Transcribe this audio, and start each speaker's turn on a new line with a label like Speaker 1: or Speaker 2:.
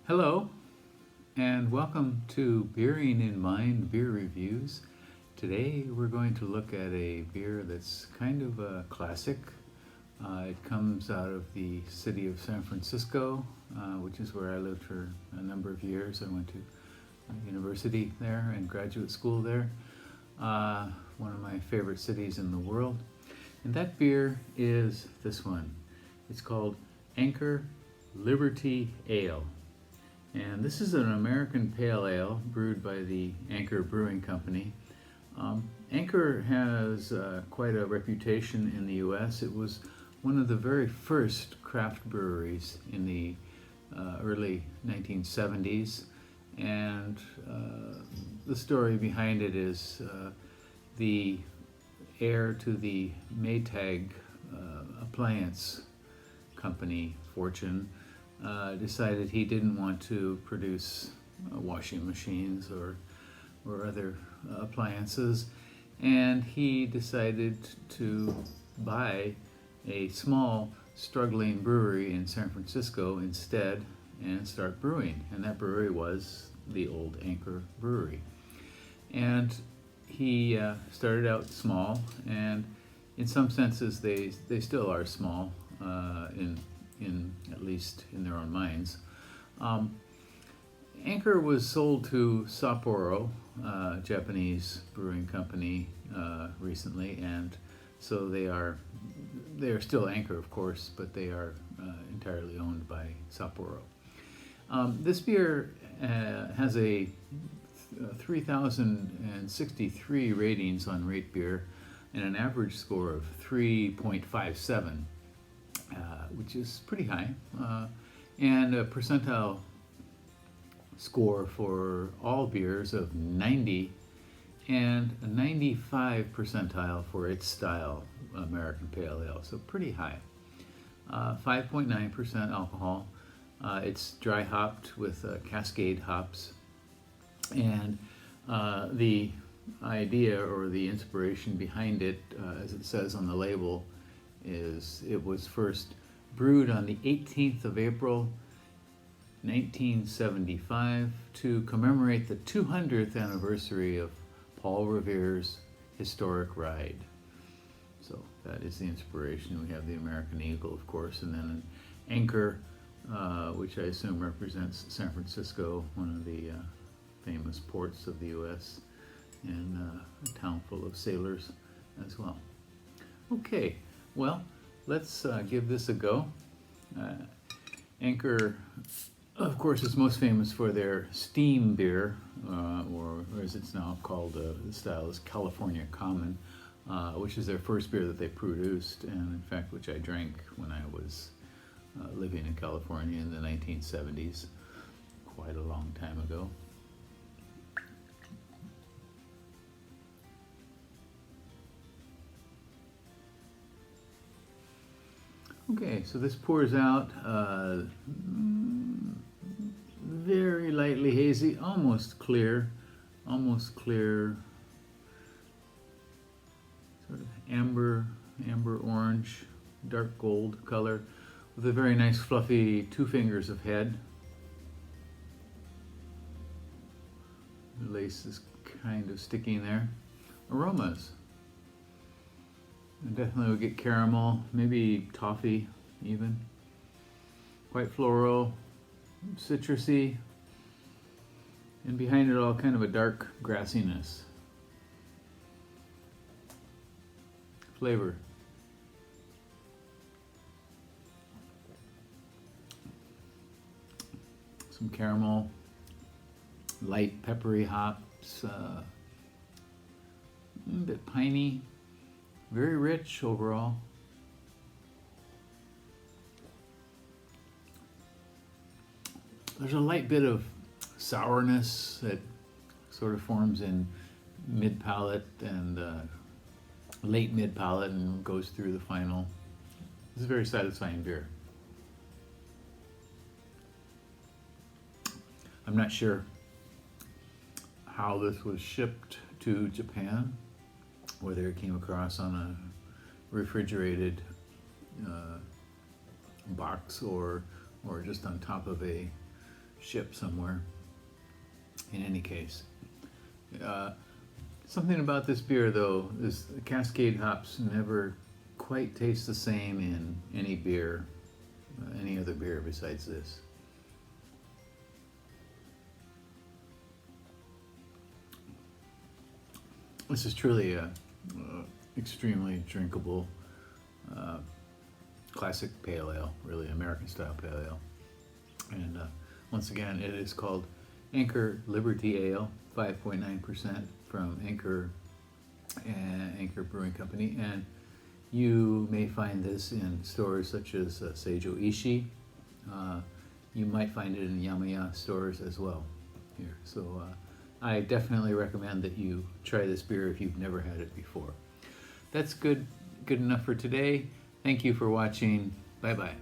Speaker 1: Hello, and welcome to Beering in Mind Beer Reviews. Today we're going to look at a beer that's kind of a classic. It comes out of the city of San Francisco, which is where I lived for a number of years. I went to university there and graduate school there. One of my favorite cities in the world. And that beer is this one. It's called Anchor Liberty Ale. And this is an American pale ale brewed by the Anchor Brewing Company. Anchor has quite a reputation in the U.S. It was one of the very first craft breweries in the early 1970s. And the story behind it is the heir to the Maytag appliance company fortune decided he didn't want to produce washing machines or other appliances, and he decided to buy a small struggling brewery in San Francisco instead and start brewing, and that brewery was the old Anchor Brewery. And he started out small, and in some senses they still are small, in at least in their own minds. Anchor was sold to Sapporo, Japanese brewing company, recently, and so they are still Anchor, of course, but they are entirely owned by Sapporo. This beer has a 3,063 ratings on Rate Beer and an average score of 3.57. Which is pretty high, and a percentile score for all beers of 90, and a 95 percentile for its style, American Pale Ale, so pretty high. 5.9% alcohol. It's dry hopped with Cascade hops, and the idea or the inspiration behind it, as it says on the label, is it was first brewed on the 18th of April 1975 to commemorate the 200th anniversary of Paul Revere's historic ride. So that is the inspiration. We have the American Eagle, of course, and then an anchor, which I assume represents San Francisco, one of the famous ports of the U.S., and a town full of sailors as well. Okay. Well, let's give this a go. Anchor, of course, is most famous for their steam beer, or as it's now called, the style is California Common, which is their first beer that they produced, and in fact, which I drank when I was living in California in the 1970s, quite a long time ago. Okay, so this pours out very lightly hazy, almost clear, sort of amber orange, dark gold color, with a very nice fluffy 2 fingers of head. The lace is kind of sticking there. Aromas. And definitely we get caramel, maybe toffee even. Quite floral, citrusy, and behind it all kind of a dark grassiness. Flavor. Some caramel, light peppery hops, a bit piney. Very rich overall. There's a light bit of sourness that sort of forms in mid-palate and late mid-palate and goes through the final. This is a very satisfying beer. I'm not sure how this was shipped to Japan, whether it came across on a refrigerated box or just on top of a ship somewhere. In any case, something about this beer though is the Cascade hops never quite taste the same in any beer, any other beer besides this. This is truly a extremely drinkable classic pale ale, really American style pale ale. And once again, it is called Anchor Liberty Ale, 5.9% from Anchor Brewing Company. And you may find this in stores such as Seijo Ishii. You might find it in Yamaya stores as well here. So I definitely recommend that you try this beer if you've never had it before. That's good enough for today. Thank you for watching. Bye-bye.